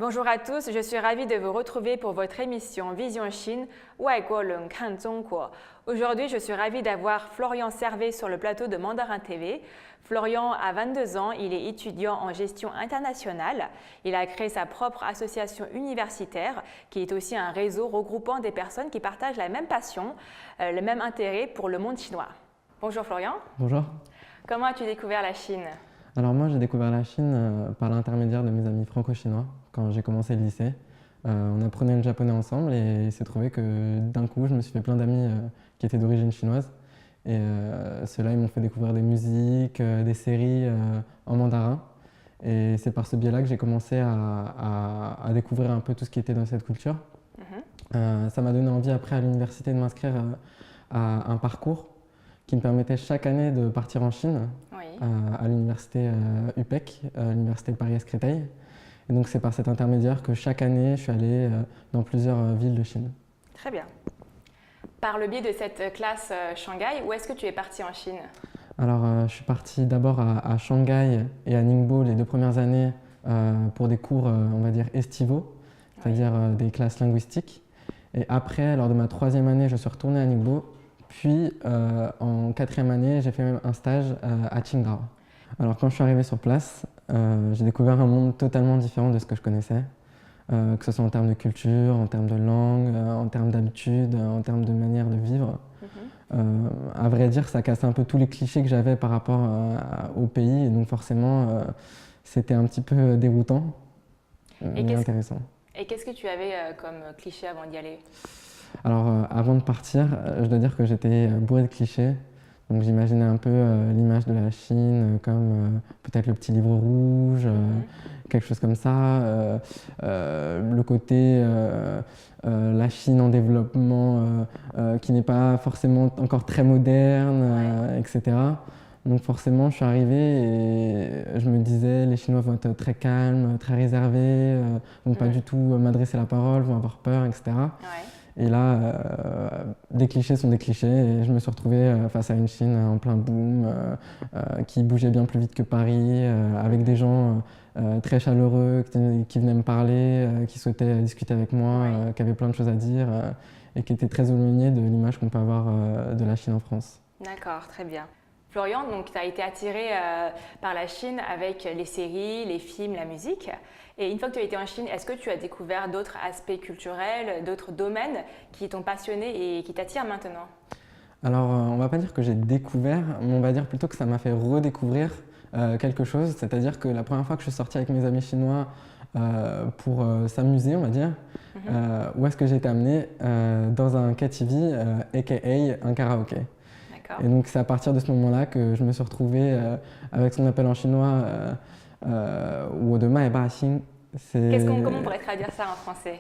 Bonjour à tous, je suis ravie de vous retrouver pour votre émission Vision Chine, 外国人看中国. Aujourd'hui, je suis ravie d'avoir Florian Servet sur le plateau de Mandarin TV. Florian a 22 ans, il est étudiant en gestion internationale. Il a créé sa propre association universitaire qui est aussi un réseau regroupant des personnes qui partagent la même passion, le même intérêt pour le monde chinois. Bonjour Florian. Bonjour. Comment as-tu découvert la Chine? Alors moi j'ai découvert la Chine par l'intermédiaire de mes amis franco-chinois quand j'ai commencé le lycée. On apprenait le japonais ensemble et il s'est trouvé que d'un coup je me suis fait plein d'amis qui étaient d'origine chinoise. Et ceux-là ils m'ont fait découvrir des musiques, des séries en mandarin. Et c'est par ce biais-là que j'ai commencé à découvrir un peu tout ce qui était dans cette culture. Ça m'a donné envie après à l'université de m'inscrire à un parcours qui me permettait chaque année de partir en Chine. Oui. À l'université UPEC, l'université Paris-Créteil. Et donc c'est par cet intermédiaire que chaque année je suis allé dans plusieurs villes de Chine. Très bien. Par le biais de cette classe Shanghai, où est-ce que tu es parti en Chine? Alors je suis parti d'abord à Shanghai et à Ningbo les 2 premières années pour des cours, on va dire, estivaux, c'est-à-dire des classes linguistiques. Et après, lors de ma 3e année, je suis retourné à Ningbo. Puis en 4e année, j'ai fait même un stage à Qingdao. Alors quand je suis arrivé sur place, j'ai découvert un monde totalement différent de ce que je connaissais, que ce soit en termes de culture, en termes de langue, en termes d'habitude, en termes de manière de vivre. À vrai dire, ça casse un peu tous les clichés que j'avais par rapport au pays, et donc forcément, c'était un petit peu déroutant, mais intéressant. Et qu'est-ce que tu avais comme cliché avant d'y aller? Alors avant de partir, je dois dire que j'étais bourré de clichés. Donc j'imaginais un peu l'image de la Chine comme peut-être le petit livre rouge, quelque chose comme ça. Le côté la Chine en développement qui n'est pas forcément encore très moderne, etc. Donc forcément, je suis arrivé et je me disais les Chinois vont être très calmes, très réservés, vont pas du tout m'adresser la parole, vont avoir peur, etc. Et là, des clichés sont des clichés et je me suis retrouvé face à une Chine en plein boom, qui bougeait bien plus vite que Paris, avec des gens très chaleureux qui venaient me parler, qui souhaitaient discuter avec moi, qui avaient plein de choses à dire et qui étaient très éloignés de l'image qu'on peut avoir de la Chine en France. D'accord, très bien. Florian, donc tu as été attiré par la Chine avec les séries, les films, la musique. Et une fois que tu as été en Chine, est-ce que tu as découvert d'autres aspects culturels, d'autres domaines qui t'ont passionné et qui t'attirent maintenant? Alors, on ne va pas dire que j'ai découvert, mais on va dire plutôt que ça m'a fait redécouvrir quelque chose. C'est-à-dire que la première fois que je suis sorti avec mes amis chinois pour s'amuser, on va dire, où est-ce que j'ai été amené? Dans un KTV, aka un karaoké. Et donc c'est à partir de ce moment-là que je me suis retrouvé avec ce qu'on appelle en chinois ou de ma ba xing. Comment on pourrait traduire ça en français?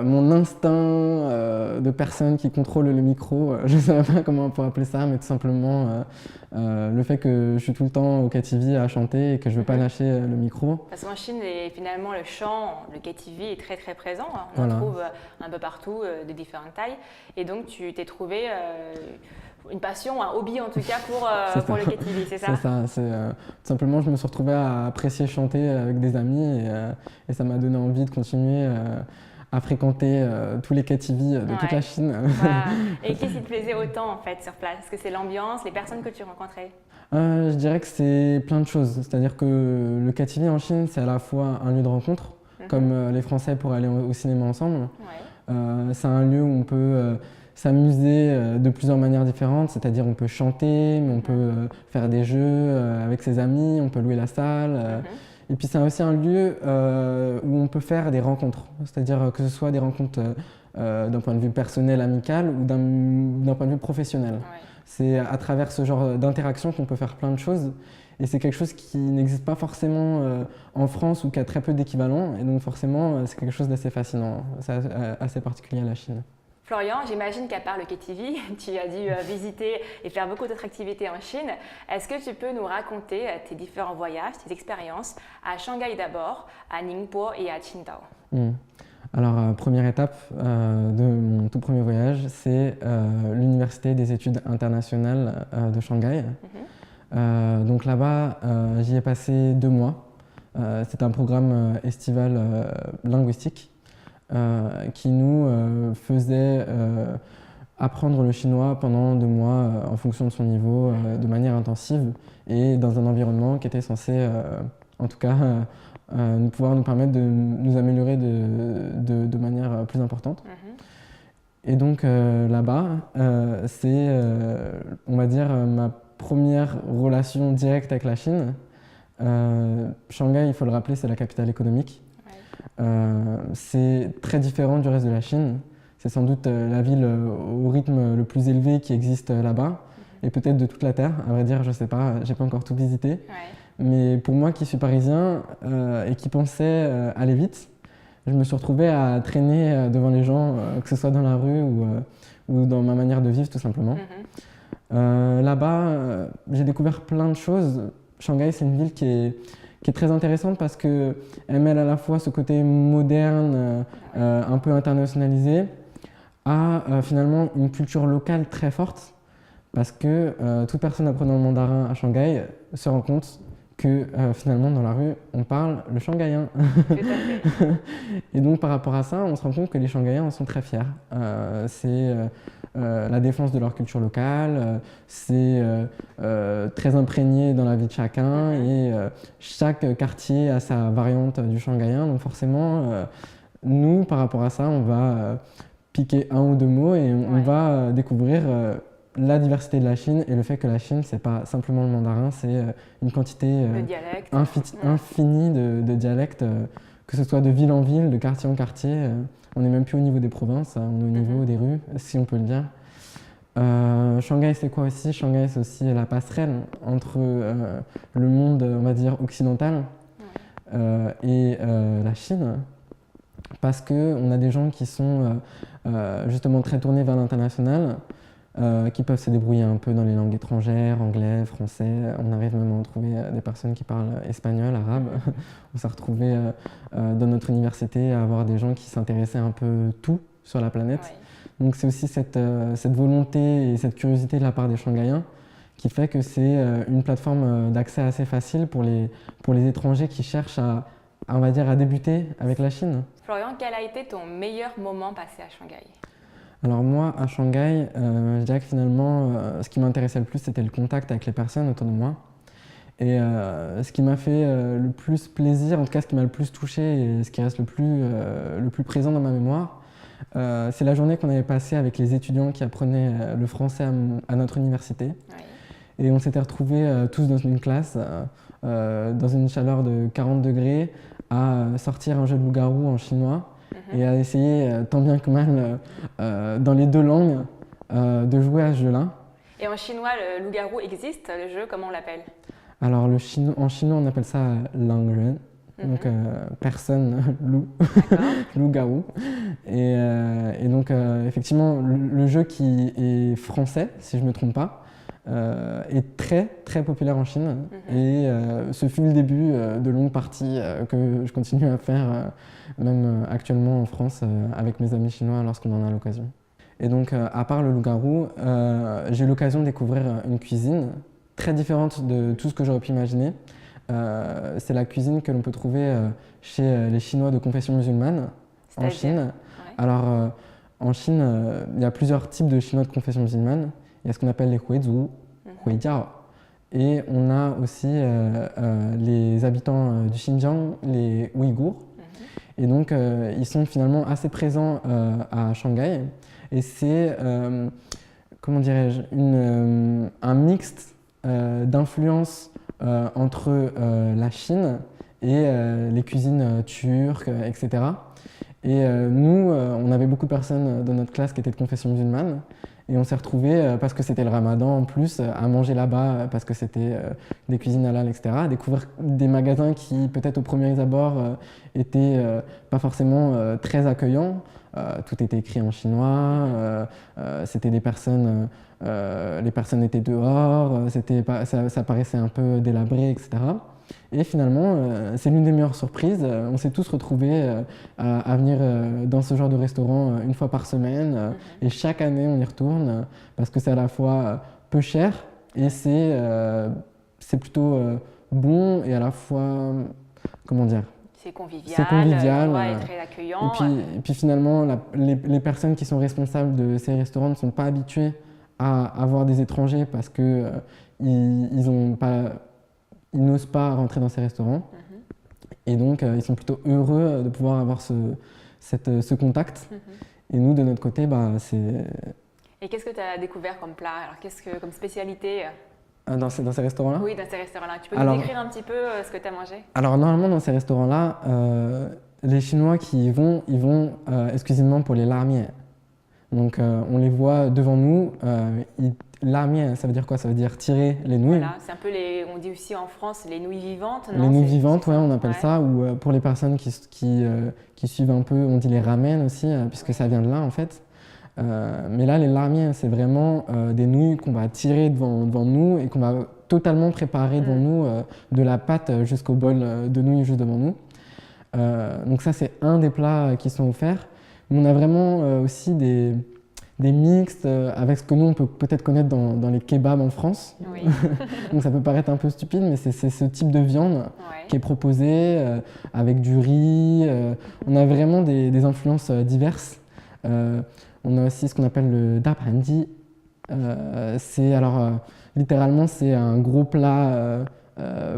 Mon instinct de personne qui contrôle le micro, je ne sais pas comment on pourrait appeler ça, mais tout simplement le fait que je suis tout le temps au KTV à chanter et que je ne veux pas lâcher le micro. Parce qu'en Chine, finalement, le chant, le KTV est très très présent. On en trouve un peu partout, de différentes tailles. Et donc tu t'es trouvé une passion, un hobby en tout cas pour le KTV, c'est ça? C'est ça. Tout simplement, je me suis retrouvé à apprécier chanter avec des amis et ça m'a donné envie de continuer à fréquenter tous les KTV de toute la Chine. Et qu'est-ce qui te plaisait autant en fait sur place? Est-ce que c'est l'ambiance, les personnes que tu rencontrais? Je dirais que c'est plein de choses. C'est-à-dire que le KTV en Chine, c'est à la fois un lieu de rencontre, comme les Français pour aller au cinéma ensemble. C'est un lieu où on peut s'amuser de plusieurs manières différentes, c'est-à-dire on peut chanter, mais on peut faire des jeux avec ses amis, on peut louer la salle. Et puis c'est aussi un lieu où on peut faire des rencontres, c'est-à-dire que ce soit des rencontres d'un point de vue personnel, amical ou d'un point de vue professionnel. C'est à travers ce genre d'interaction qu'on peut faire plein de choses. Et c'est quelque chose qui n'existe pas forcément en France ou qui a très peu d'équivalent. Et donc forcément, c'est quelque chose d'assez fascinant. C'est assez particulier à la Chine. Florian, j'imagine qu'à part le KTV, tu as dû visiter et faire beaucoup d'autres activités en Chine. Est-ce que tu peux nous raconter tes différents voyages, tes expériences à Shanghai d'abord, à Ningbo et à Qingdao? Alors, première étape de mon tout premier voyage, c'est l'Université des études internationales de Shanghai. Donc là-bas, j'y ai passé 2 mois. C'est un programme estival linguistique qui nous faisait apprendre le chinois pendant 2 mois en fonction de son niveau, de manière intensive et dans un environnement qui était censé, en tout cas, pouvoir nous permettre de nous améliorer de manière plus importante. Et donc là-bas, c'est, on va dire, ma première relation directe avec la Chine. Shanghai, il faut le rappeler, c'est la capitale économique. C'est très différent du reste de la Chine. C'est sans doute la ville au rythme le plus élevé qui existe là-bas, et peut-être de toute la Terre. À vrai dire, je ne sais pas, j'ai pas encore tout visité. Mais pour moi qui suis parisien et qui pensait aller vite, je me suis retrouvé à traîner devant les gens, que ce soit dans la rue ou dans ma manière de vivre tout simplement. Là-bas, j'ai découvert plein de choses. Shanghai, c'est une ville qui est très intéressante parce qu'elle mêle à la fois ce côté moderne, un peu internationalisé, à finalement une culture locale très forte. Parce que toute personne apprenant le mandarin à Shanghai se rend compte que finalement dans la rue on parle le shanghaïen. Tout à fait. Et donc par rapport à ça, on se rend compte que les Shanghaïens en sont très fiers. C'est la défense de leur culture locale, c'est très imprégné dans la vie de chacun et chaque quartier a sa variante du shanghaïen. Donc forcément, nous par rapport à ça, on va piquer 1 ou 2 mots et on va découvrir la diversité de la Chine et le fait que la Chine, c'est pas simplement le mandarin, c'est une quantité infinie de dialectes, que ce soit de ville en ville, de quartier en quartier. On n'est même plus au niveau des provinces, on est au niveau des rues, si on peut le dire. Shanghai, c'est quoi aussi? Shanghai, c'est aussi la passerelle entre le monde, on va dire, occidental et la Chine. Parce qu'on a des gens qui sont justement très tournés vers l'international, qui peuvent se débrouiller un peu dans les langues étrangères, anglais, français. On arrive même à en trouver des personnes qui parlent espagnol, arabe. On s'est retrouvés dans notre université à avoir des gens qui s'intéressaient un peu tout sur la planète. Donc c'est aussi cette volonté et cette curiosité de la part des Shanghaïens qui fait que c'est une plateforme d'accès assez facile pour les étrangers qui cherchent on va dire, à débuter avec la Chine. Florian, quel a été ton meilleur moment passé à Shanghai? Alors moi, à Shanghai, je dirais que finalement, ce qui m'intéressait le plus, c'était le contact avec les personnes autour de moi. Et ce qui m'a fait le plus plaisir, en tout cas ce qui m'a le plus touché et ce qui reste le plus présent dans ma mémoire, c'est la journée qu'on avait passée avec les étudiants qui apprenaient le français à notre université. Et on s'était retrouvés tous dans une classe, dans une chaleur de 40 degrés, à sortir un jeu de loup-garou en chinois. Et à essayer tant bien que mal, dans les 2 langues, de jouer à ce jeu-là. Et en chinois, le loup-garou existe, le jeu, comment on l'appelle? Alors en chinois, on appelle ça langren, donc personne, loup, loup-garou. Et donc effectivement, le jeu qui est français, si je ne me trompe pas, est très très populaire en Chine. Et ce fut le début de longues parties que je continue à faire même actuellement en France avec mes amis chinois lorsqu'on en a l'occasion. Et donc à part le loup-garou, j'ai eu l'occasion de découvrir une cuisine très différente de tout ce que j'aurais pu imaginer. C'est la cuisine que l'on peut trouver chez les Chinois de confession musulmane en Chine. Alors en Chine, il y a plusieurs types de Chinois de confession musulmane. Il y a ce qu'on appelle les Huizhu, Huijiao. Et on a aussi les habitants du Xinjiang, les Ouïghours. Et donc, ils sont finalement assez présents à Shanghai. Et c'est, comment dirais-je, un mixte d'influences entre la Chine et les cuisines turques, etc. Et nous, on avait beaucoup de personnes dans notre classe qui étaient de confession musulmane. Et on s'est retrouvés, parce que c'était le ramadan en plus, à manger là-bas parce que c'était des cuisines halal, etc. À découvrir des magasins qui, peut-être au premier abord, étaient pas forcément très accueillants. Tout était écrit en chinois, c'était des personnes, les personnes étaient dehors, ça paraissait un peu délabré, etc. Et finalement, c'est l'une des meilleures surprises. On s'est tous retrouvés à venir dans ce genre de restaurant une fois par semaine. Et chaque année, on y retourne parce que c'est à la fois peu cher et c'est plutôt bon et à la fois comment dire, C'est convivial, c'est convivial, ouais, très accueillant. Et puis finalement, les personnes qui sont responsables de ces restaurants ne sont pas habituées à avoir des étrangers parce que ils n'osent pas rentrer dans ces restaurants. Et donc, ils sont plutôt heureux de pouvoir avoir ce contact. Et nous, de notre côté, c'est... Et qu'est-ce que tu as découvert comme plat? Alors, comme spécialité? Dans ces restaurants-là? Oui, dans ces restaurants-là. Tu peux nous décrire un petit peu ce que tu as mangé? Alors, normalement, dans ces restaurants-là, les Chinois qui y vont, ils vont exclusivement pour les larmiers. Donc, on les voit devant nous. Larmier, ça veut dire quoi? Ça veut dire tirer les nouilles. Voilà, c'est un peu on dit aussi en France les nouilles vivantes, non? Les nouilles vivantes, ouais, on appelle ça. Ou pour les personnes qui suivent un peu, on dit les ramen aussi, puisque ça vient de là en fait. Mais là, les larmiers, c'est vraiment des nouilles qu'on va tirer devant nous et qu'on va totalement préparer devant nous, de la pâte jusqu'au bol de nouilles juste devant nous. Donc ça, c'est un des plats qui sont offerts. Mais on a vraiment aussi des mixtes avec ce que nous, on peut peut-être connaître dans les kebabs en France. Oui. Donc ça peut paraître un peu stupide, mais c'est ce type de viande qui est proposé avec du riz. On a vraiment des influences diverses. On a aussi ce qu'on appelle le dap handi. Littéralement, c'est un gros plat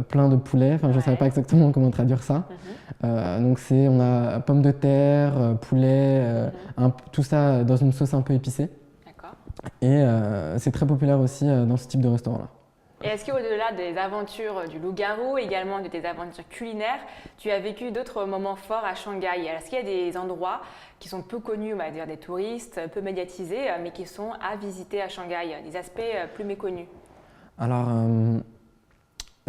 plein de poulet. Enfin, je ne savais pas exactement comment traduire ça. Donc on a pommes de terre, poulet, tout ça dans une sauce un peu épicée. D'accord. Et c'est très populaire aussi dans ce type de restaurant-là. Et est-ce qu'au-delà des aventures du loup-garou, également de tes aventures culinaires, tu as vécu d'autres moments forts à Shanghai? Est-ce qu'il y a des endroits qui sont peu connus, on va dire des touristes, peu médiatisés, mais qui sont à visiter à Shanghai, des aspects plus méconnus? Alors,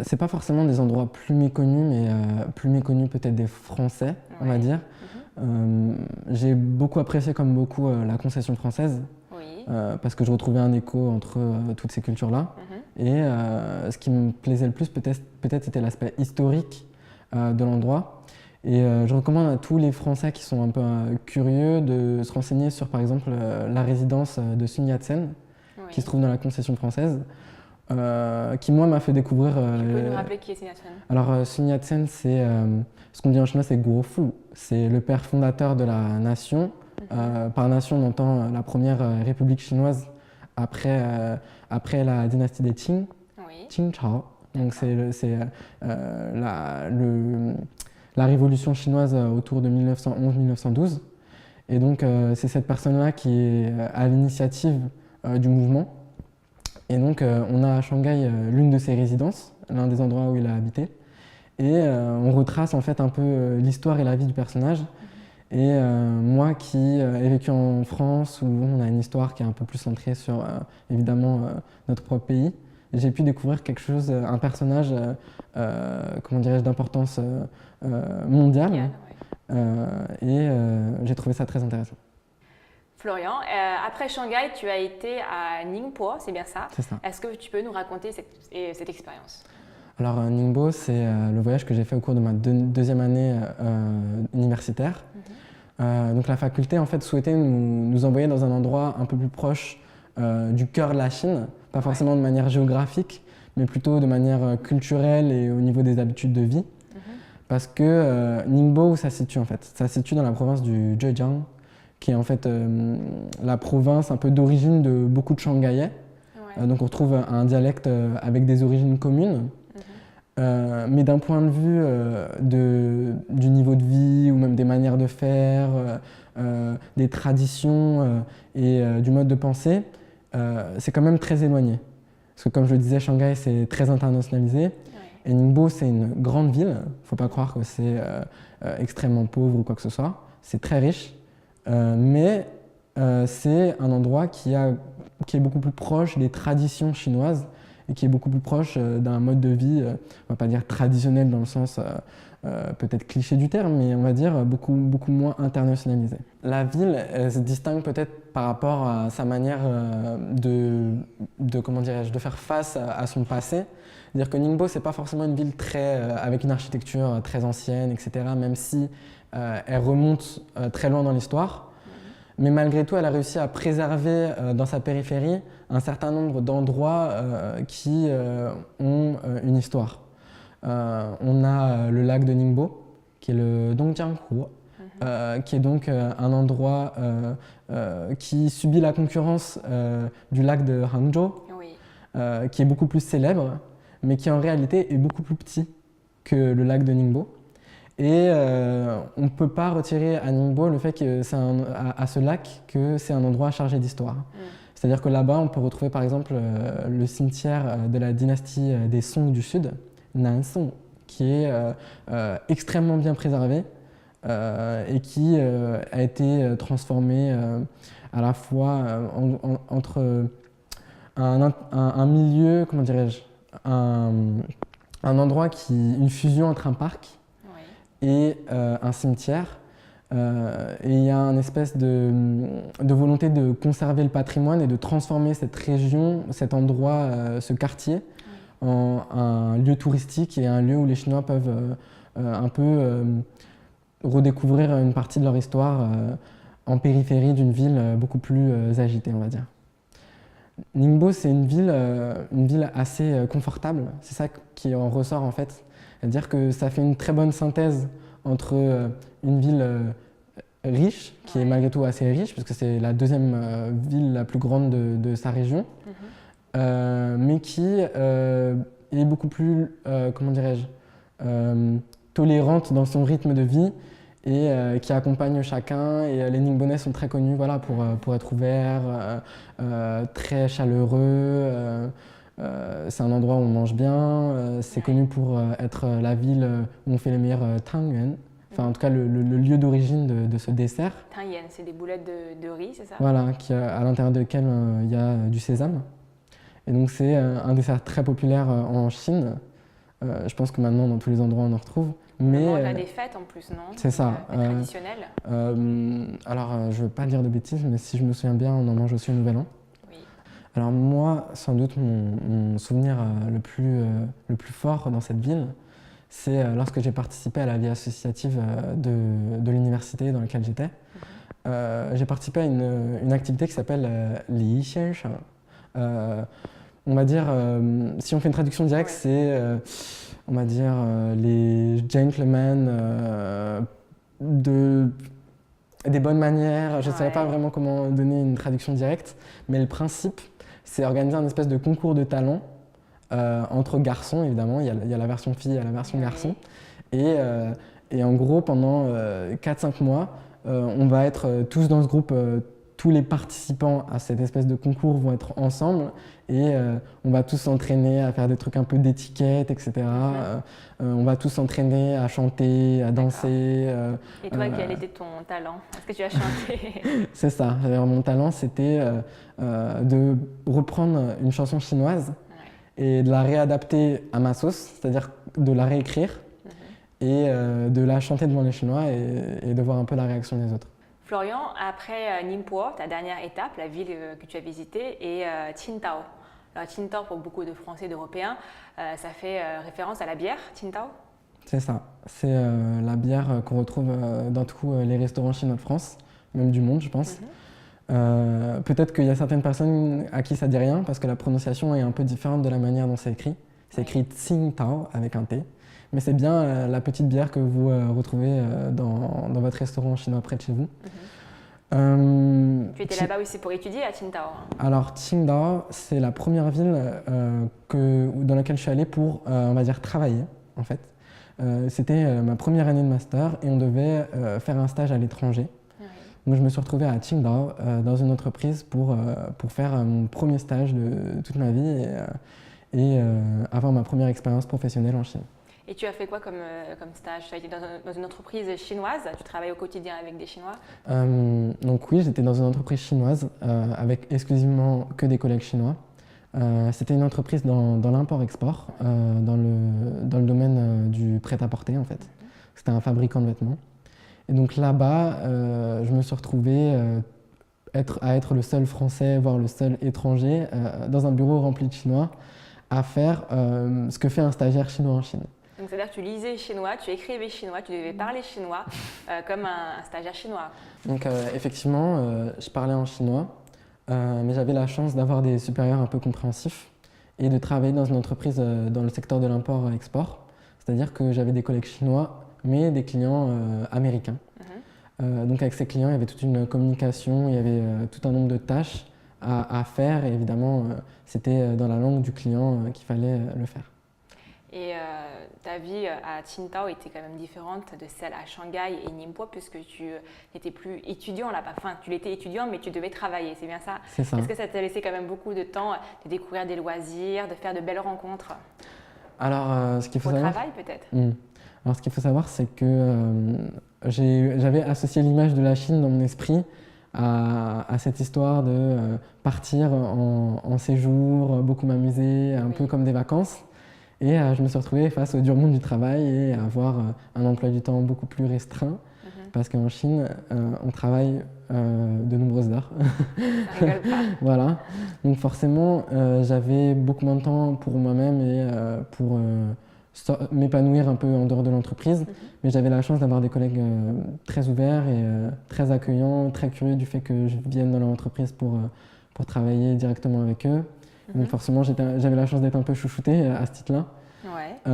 c'est pas forcément des endroits plus méconnus, mais plus méconnus peut-être des Français, on va dire. J'ai beaucoup apprécié, comme beaucoup, la concession française. Parce que je retrouvais un écho entre toutes ces cultures-là. Et ce qui me plaisait le plus, peut-être c'était l'aspect historique de l'endroit. Et je recommande à tous les Français qui sont un peu curieux de se renseigner sur, par exemple, la résidence de Sun Yat-sen, qui se trouve dans la concession française, qui, moi, m'a fait découvrir... Tu peux nous rappeler qui est Sun Yat-sen? Alors, Sun Yat-sen, c'est ce qu'on dit en chinois, c'est Guofu. C'est le père fondateur de la nation. Par nation, on entend la première république chinoise après la dynastie des Qing, Qing Chao. Donc c'est la révolution chinoise autour de 1911-1912. Et donc c'est cette personne-là qui est à l'initiative du mouvement. Et donc on a à Shanghai l'une de ses résidences, l'un des endroits où il a habité. Et on retrace en fait un peu l'histoire et la vie du personnage. Et moi qui ai vécu en France, où on a une histoire qui est un peu plus centrée sur, évidemment, notre propre pays, j'ai pu découvrir quelque chose, un personnage, comment dirais-je, d'importance mondiale. Et j'ai trouvé ça très intéressant. Florian, après Shanghai, tu as été à Ningbo, c'est bien ça? C'est ça. Est-ce que tu peux nous raconter cette expérience? Alors, Ningbo, c'est le voyage que j'ai fait au cours de ma deuxième année universitaire. Donc la faculté en fait souhaitait nous envoyer dans un endroit un peu plus proche du cœur de la Chine, pas forcément de manière géographique, mais plutôt de manière culturelle et au niveau des habitudes de vie. Parce que Ningbo, où ça se situe en fait? Ça se situe dans la province du Zhejiang, qui est en fait la province un peu d'origine de beaucoup de Shanghaïais. Donc on retrouve un dialecte avec des origines communes. Mais d'un point de vue du niveau de vie ou même des manières de faire, des traditions et du mode de pensée, c'est quand même très éloigné. Parce que comme je le disais, Shanghai c'est très internationalisé et Ningbo c'est une grande ville. Il ne faut pas croire que c'est extrêmement pauvre ou quoi que ce soit. C'est très riche, mais c'est un endroit qui est beaucoup plus proche des traditions chinoises et qui est beaucoup plus proche d'un mode de vie, on ne va pas dire traditionnel dans le sens peut-être cliché du terme, mais on va dire beaucoup moins internationalisé. La ville elle se distingue peut-être par rapport à sa manière comment dirais-je, de faire face à son passé. C'est-à-dire que Ningbo, ce n'est pas forcément une ville avec une architecture très ancienne, etc., même si elle remonte très loin dans l'histoire. Mais malgré tout, elle a réussi à préserver dans sa périphérie un certain nombre d'endroits qui ont une histoire. On a le lac de Ningbo, qui est le Dongjianghu, qui est donc un endroit qui subit la concurrence du lac de Hangzhou, Oui. qui est beaucoup plus célèbre, mais qui en réalité est beaucoup plus petit que le lac de Ningbo. Et on ne peut pas retirer à Ningbo le fait que à ce lac que c'est un endroit chargé d'histoire. C'est-à-dire que là-bas, on peut retrouver par exemple le cimetière de la dynastie des Song du Sud, Nansong, qui est extrêmement bien préservé et qui a été transformé à la fois entre un milieu, comment dirais-je, un endroit une fusion entre un parc et un cimetière. Et il y a une espèce de volonté de conserver le patrimoine et de transformer cette région, cet endroit, ce quartier, en un lieu touristique et un lieu où les Chinois peuvent un peu redécouvrir une partie de leur histoire en périphérie d'une ville beaucoup plus agitée, on va dire. Ningbo, c'est une ville assez confortable, c'est ça qui en ressort en fait. C'est-à-dire que ça fait une très bonne synthèse entre une ville riche, qui est malgré tout assez riche, puisque c'est la deuxième ville la plus grande de sa région, mais qui est beaucoup plus, comment dirais-je, tolérante dans son rythme de vie et qui accompagne chacun. Et les Ningbonais sont très connus voilà, pour être ouverts, très chaleureux. C'est un endroit où on mange bien, c'est connu pour être la ville où on fait les meilleurs tangyuan, enfin en tout cas le lieu d'origine de ce dessert. Tangyuan, c'est des boulettes de riz, c'est ça? Voilà, à l'intérieur desquelles il y a du sésame. Et donc c'est un dessert très populaire en Chine. Je pense que maintenant dans tous les endroits on en retrouve. Mais on mange à des fêtes en plus, non? C'est ça. Traditionnel. Alors je ne veux pas dire de bêtises, mais si je me souviens bien, on en mange aussi au Nouvel An. Alors moi, sans doute, mon souvenir le plus fort dans cette ville, c'est lorsque j'ai participé à la vie associative de l'université dans laquelle j'étais. J'ai participé à une activité qui s'appelle Li Xiansheng. On va dire, si on fait une traduction directe, c'est, on va dire, les gentlemen des bonnes manières. Je ne saurais pas vraiment comment donner une traduction directe, mais le principe, c'est organiser un espèce de concours de talent entre garçons, évidemment. Il y a la version fille et la version garçon. Et en gros, pendant 4-5 mois, on va être tous dans ce groupe, tous les participants à cette espèce de concours vont être ensemble et on va tous s'entraîner à faire des trucs un peu d'étiquette, etc. On va tous s'entraîner à chanter, à danser. Et toi, quel était ton talent? Est-ce que tu as chanté? C'est ça. Mon talent, c'était de reprendre une chanson chinoise et de la réadapter à ma sauce, c'est-à-dire de la réécrire et de la chanter devant les Chinois et de voir un peu la réaction des autres. Florian, après Ningbo, ta dernière étape, la ville que tu as visitée, est Qingdao. Alors Qingdao, pour beaucoup de Français et d'Européens, ça fait référence à la bière, Qingdao? C'est ça. C'est la bière qu'on retrouve dans tous les restaurants chinois de France, même du monde, je pense. Peut-être qu'il y a certaines personnes à qui ça dit rien, parce que la prononciation est un peu différente de la manière dont c'est écrit. C'est écrit Tsingtao avec un T. Mais c'est bien la petite bière que vous retrouvez dans votre restaurant chinois près de chez vous. Tu étais là-bas aussi pour étudier à Qingdao? Alors Qingdao, c'est la première ville dans laquelle je suis allé pour, on va dire, travailler en fait. C'était ma première année de master et on devait faire un stage à l'étranger. Donc je me suis retrouvé à Qingdao dans une entreprise pour faire mon premier stage de toute ma vie et avoir ma première expérience professionnelle en Chine. Et tu as fait quoi comme stage? Tu as été dans une entreprise chinoise? Tu travailles au quotidien avec des Chinois? Donc oui, j'étais dans une entreprise chinoise avec exclusivement que des collègues chinois. C'était une entreprise dans l'import-export, dans le domaine du prêt-à-porter en fait. C'était un fabricant de vêtements. Et donc là-bas, je me suis retrouvé à être le seul Français, voire le seul étranger, dans un bureau rempli de Chinois, à faire ce que fait un stagiaire chinois en Chine. Donc c'est-à-dire que tu lisais chinois, tu écrivais chinois, tu devais parler chinois comme un stagiaire chinois. Donc effectivement, je parlais en chinois, mais j'avais la chance d'avoir des supérieurs un peu compréhensifs et de travailler dans une entreprise dans le secteur de l'import-export. C'est-à-dire que j'avais des collègues chinois, mais des clients américains. Donc avec ces clients, il y avait toute une communication, il y avait tout un nombre de tâches à faire et évidemment, c'était dans la langue du client qu'il fallait le faire. Et ta vie à Qingdao était quand même différente de celle à Shanghai et Ningbo puisque tu n'étais plus étudiant là-bas. Enfin, tu l'étais étudiant, mais tu devais travailler, c'est bien ça? C'est ça. Est-ce que ça t'a laissé quand même beaucoup de temps de découvrir des loisirs, de faire de belles rencontres? Alors, ce qu'il faut Au savoir, travail peut-être? Alors, ce qu'il faut savoir, c'est que j'avais associé l'image de la Chine dans mon esprit à cette histoire de partir en séjour, beaucoup m'amuser, un peu comme des vacances. Et je me suis retrouvé face au dur monde du travail et à avoir un emploi du temps beaucoup plus restreint. Parce qu'en Chine, on travaille de nombreuses heures. Ça rigole pas. Voilà. Donc forcément, j'avais beaucoup moins de temps pour moi-même et pour m'épanouir un peu en dehors de l'entreprise. Mais j'avais la chance d'avoir des collègues très ouverts et très accueillants, très curieux du fait que je vienne dans leur entreprise pour travailler directement avec eux. Donc forcément, j'avais la chance d'être un peu chouchouté à ce titre-là. Ouais.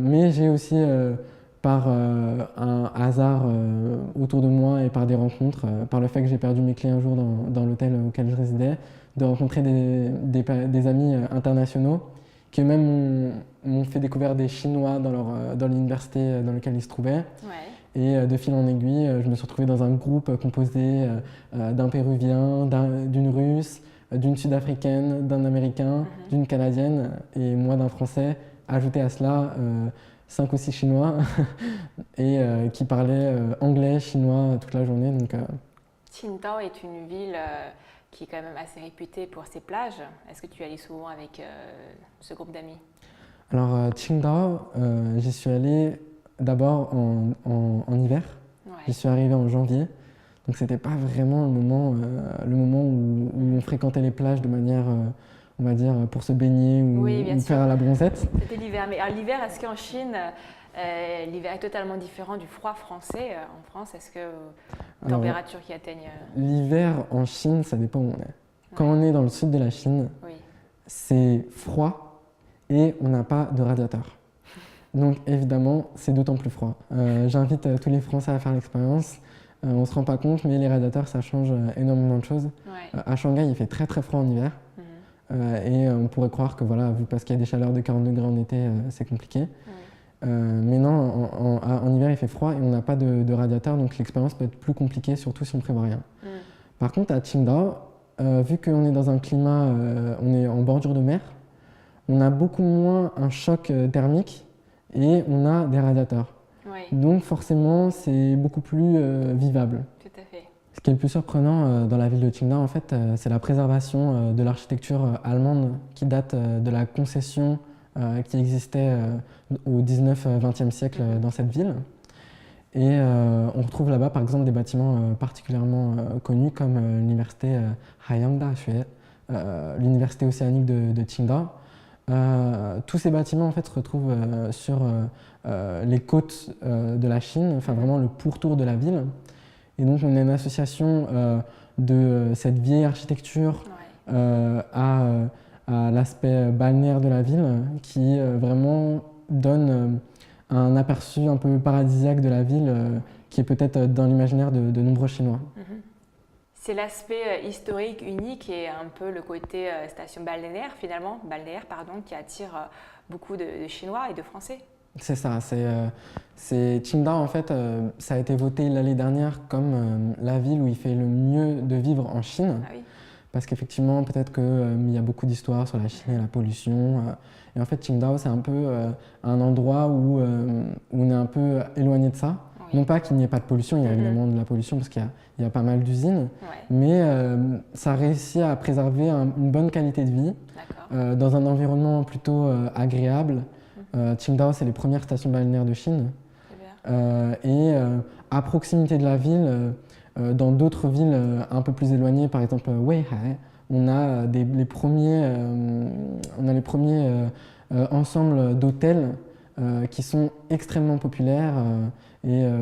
Mais j'ai aussi, par un hasard autour de moi et par des rencontres, par le fait que j'ai perdu mes clés un jour dans l'hôtel auquel je résidais, de rencontrer des amis internationaux qui eux-mêmes m'ont fait découvrir des Chinois dans l'université dans laquelle ils se trouvaient. Ouais. Et de fil en aiguille, je me suis retrouvé dans un groupe composé d'un Péruvien, d'une Russe, d'une Sud-Africaine, d'un Américain, d'une Canadienne et moi d'un Français. Ajouté à cela 5 ou 6 Chinois et qui parlaient anglais, chinois toute la journée. Donc, Qingdao est une ville qui est quand même assez réputée pour ses plages. Est-ce que tu y allais souvent avec ce groupe d'amis? Alors, Qingdao, j'y suis allé d'abord en hiver. Ouais. J'y suis arrivé en janvier. Donc, c'était pas vraiment le moment où on fréquentait les plages de manière, on va dire, pour se baigner ou faire à la bronzette. C'était l'hiver. Mais l'hiver, est-ce qu'en Chine, l'hiver est totalement différent du froid français? En France, est-ce que températures qui atteignent… L'hiver en Chine, ça dépend où on est. Quand on est dans le sud de la Chine, c'est froid et on n'a pas de radiateur. Donc évidemment, c'est d'autant plus froid. J'invite tous les Français à faire l'expérience. On ne se rend pas compte, mais les radiateurs, ça change énormément de choses. À Shanghai, il fait très très froid en hiver. Et on pourrait croire que voilà, parce qu'il y a des chaleurs de 40 degrés en été, c'est compliqué. Mais non, en hiver, il fait froid et on n'a pas de radiateur, donc l'expérience peut être plus compliquée, surtout si on ne prévoit rien. Par contre, à Qingdao, vu qu'on est dans un climat, on est en bordure de mer, on a beaucoup moins un choc thermique et on a des radiateurs. Donc forcément, c'est beaucoup plus vivable. Tout à fait. Ce qui est le plus surprenant dans la ville de Qingdao, en fait, c'est la préservation de l'architecture allemande qui date de la concession qui existait au 19-20e siècle dans cette ville. Et on retrouve là-bas, par exemple, des bâtiments particulièrement connus comme l'université Haiyang Daxue, l'université océanique de Qingdao. Tous ces bâtiments en fait, se retrouvent sur les côtes de la Chine, enfin vraiment le pourtour de la ville. Et donc on a une association de cette vieille architecture à l'aspect balnéaire de la ville qui vraiment donne un aperçu un peu paradisiaque de la ville qui est peut-être dans l'imaginaire de nombreux Chinois. C'est l'aspect historique unique et un peu le côté station balnéaire finalement, qui attire beaucoup de Chinois et de Français. C'est ça, c'est Qingdao en fait, ça a été voté l'année dernière comme la ville où il fait le mieux de vivre en Chine. Ah oui. Parce qu'effectivement, peut-être qu'il y a beaucoup d'histoires sur la Chine et la pollution. Et en fait, Qingdao, c'est un peu un endroit où on est un peu éloigné de ça. Non pas qu'il n'y ait pas de pollution, il y a évidemment de la pollution parce qu'il y a pas mal d'usines. Mais ça réussit à préserver une bonne qualité de vie dans un environnement plutôt agréable. Qingdao, c'est les premières stations balnéaires de Chine. Et à proximité de la ville, dans d'autres villes un peu plus éloignées, par exemple Weihai, on a les premiers ensembles d'hôtels qui sont extrêmement populaires.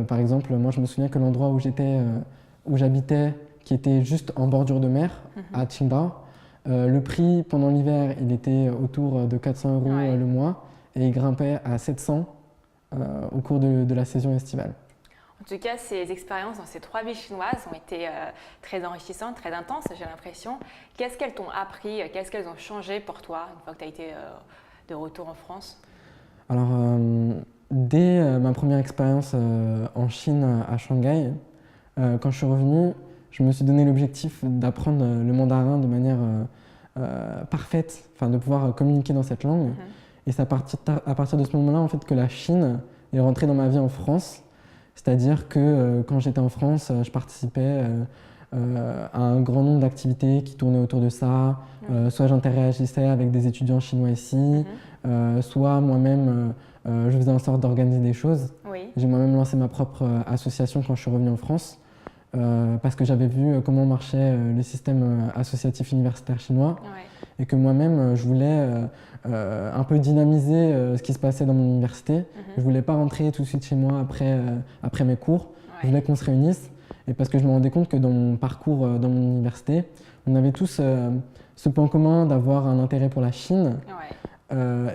Par exemple, moi je me souviens que l'endroit où j'habitais, qui était juste en bordure de mer, à Qingdao, le prix pendant l'hiver, il était autour de 400 € le mois et il grimpait à 700 au cours de la saison estivale. En tout cas, ces expériences dans ces 3 villes chinoises ont été très enrichissantes, très intenses, j'ai l'impression. Qu'est-ce qu'elles t'ont appris? Qu'est-ce qu'elles ont changé pour toi une fois que tu as été de retour en France? Alors, dès ma première expérience en Chine, à Shanghai, quand je suis revenu, je me suis donné l'objectif d'apprendre le mandarin de manière parfaite, enfin de pouvoir communiquer dans cette langue. Et c'est à partir de ce moment-là en fait, que la Chine est rentrée dans ma vie en France. C'est-à-dire que quand j'étais en France, je participais à un grand nombre d'activités qui tournaient autour de ça. Soit j'interagissais avec des étudiants chinois ici, soit moi-même je faisais en sorte d'organiser des choses. Oui. J'ai moi-même lancé ma propre association quand je suis revenu en France parce que j'avais vu comment marchait le système associatif universitaire chinois et que moi-même je voulais un peu dynamiser ce qui se passait dans mon université. Je voulais pas rentrer tout de suite chez moi après mes cours. Je voulais qu'on se réunisse et parce que je me rendais compte que dans mon parcours dans mon université, on avait tous ce point commun d'avoir un intérêt pour la Chine.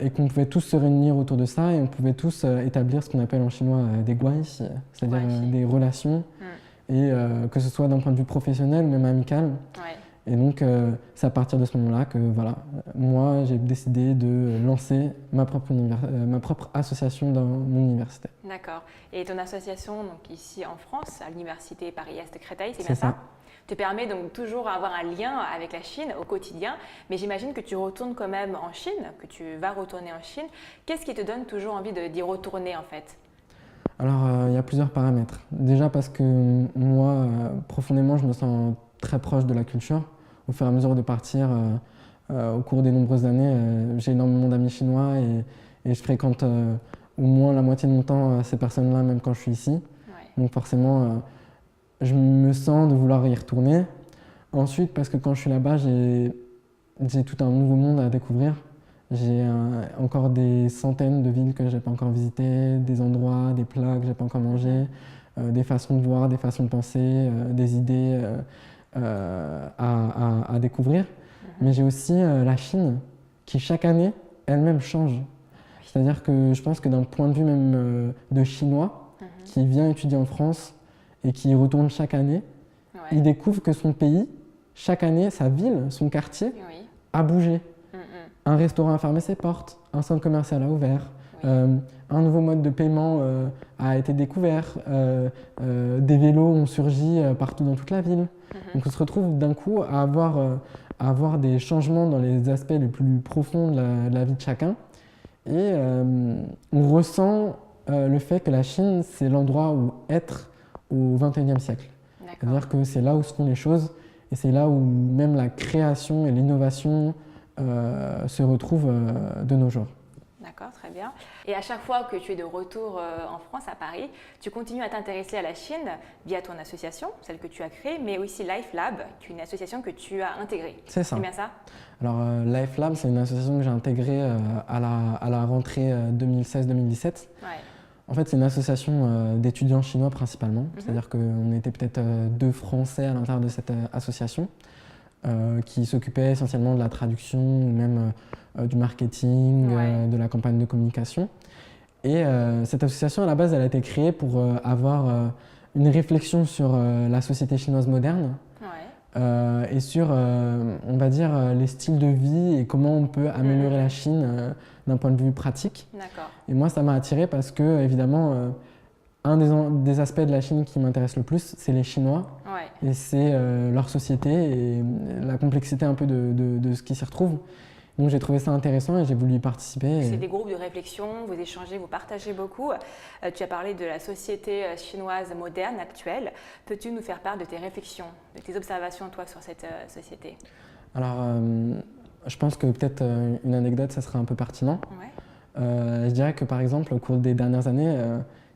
Et qu'on pouvait tous se réunir autour de ça et on pouvait tous établir ce qu'on appelle en chinois des guanxi, c'est-à-dire des relations, et que ce soit d'un point de vue professionnel ou même amical. Et donc c'est à partir de ce moment-là que voilà, moi j'ai décidé de lancer ma propre association dans mon université. D'accord. Et ton association donc ici en France, à l'université Paris-Est Créteil, c'est bien C'est ça. Te permet donc toujours d'avoir un lien avec la Chine au quotidien, mais j'imagine que tu retournes quand même en Chine, que tu vas retourner en Chine. Qu'est-ce qui te donne toujours envie d'y retourner en fait? Alors il y a plusieurs paramètres. Déjà parce que moi, profondément, je me sens très proche de la culture. Au fur et à mesure de partir, au cours des nombreuses années, j'ai énormément d'amis chinois et je fréquente au moins la moitié de mon temps ces personnes-là, même quand je suis ici. Donc forcément, je me sens de vouloir y retourner. Ensuite, parce que quand je suis là-bas, j'ai tout un nouveau monde à découvrir. J'ai encore des centaines de villes que je n'ai pas encore visitées, des endroits, des plats que je n'ai pas encore mangés, des façons de voir, des façons de penser, des idées à découvrir. Mais j'ai aussi la Chine qui, chaque année, elle-même change. C'est-à-dire que je pense que d'un point de vue même de Chinois, qui vient étudier en France, et qui retourne chaque année, il découvre que son pays, chaque année, sa ville, son quartier, a bougé. Un restaurant a fermé ses portes, un centre commercial a ouvert, un nouveau mode de paiement a été découvert, des vélos ont surgi partout dans toute la ville. Donc on se retrouve d'un coup à avoir des changements dans les aspects les plus profonds de la vie de chacun. Et on ressent le fait que la Chine, c'est l'endroit où être au XXIe siècle. C'est-à-dire que c'est là où se font les choses et c'est là où même la création et l'innovation se retrouvent de nos jours. D'accord, très bien. Et à chaque fois que tu es de retour en France, à Paris, tu continues à t'intéresser à la Chine via ton association, celle que tu as créée, mais aussi LifeLab, qui est une association que tu as intégrée. C'est ça. C'est bien ça? Alors LifeLab, c'est une association que j'ai intégrée à la rentrée 2016-2017. En fait, c'est une association d'étudiants chinois principalement, c'est-à-dire qu'on était peut-être 2 Français à l'intérieur de cette association qui s'occupaient essentiellement de la traduction ou même du marketing, de la campagne de communication. Et cette association, à la base, elle a été créée pour avoir une réflexion sur la société chinoise moderne et sur, on va dire, les styles de vie et comment on peut améliorer la Chine d'un point de vue pratique. Et moi, ça m'a attiré parce que, évidemment, un des aspects de la Chine qui m'intéresse le plus, c'est les Chinois. Et c'est leur société et la complexité un peu de ce qui s'y retrouve. Donc j'ai trouvé ça intéressant et j'ai voulu y participer. C'est des groupes de réflexion, vous échangez, vous partagez beaucoup. Tu as parlé de la société chinoise moderne actuelle. Peux-tu nous faire part de tes réflexions, de tes observations, toi, sur cette société? Alors, je pense que peut-être une anecdote, ça serait un peu pertinent. Je dirais que par exemple, au cours des dernières années,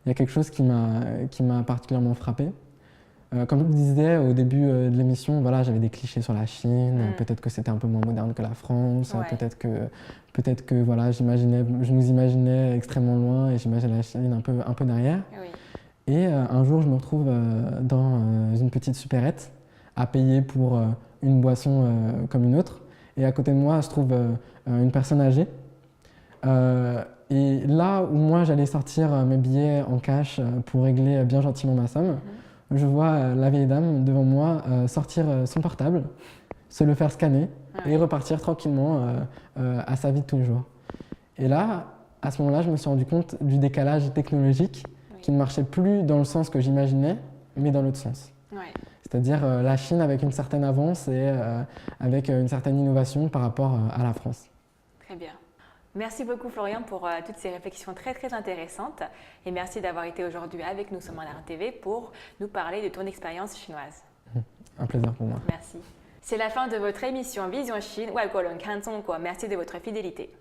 il y a quelque chose qui m'a particulièrement frappé. Comme je disais au début de l'émission, voilà, j'avais des clichés sur la Chine, peut-être que c'était un peu moins moderne que la France, peut-être que voilà, je nous imaginais extrêmement loin et j'imaginais la Chine un peu derrière. Et un jour, je me retrouve dans une petite supérette à payer pour une boisson comme une autre. Et à côté de moi se trouve une personne âgée Et là où moi j'allais sortir mes billets en cash pour régler bien gentiment ma somme, je vois la vieille dame devant moi sortir son portable, se le faire scanner et repartir tranquillement à sa vie de tous les jours. Et là, à ce moment-là, je me suis rendu compte du décalage technologique qui ne marchait plus dans le sens que j'imaginais, mais dans l'autre sens. C'est-à-dire la Chine avec une certaine avance et avec une certaine innovation par rapport à la France. Très bien. Merci beaucoup Florian pour toutes ces réflexions très très intéressantes et merci d'avoir été aujourd'hui avec nous sur Mandarin TV pour nous parler de ton expérience chinoise. Un plaisir pour moi. Merci. C'est la fin de votre émission Vision Chine, 外国人看中国. Merci de votre fidélité.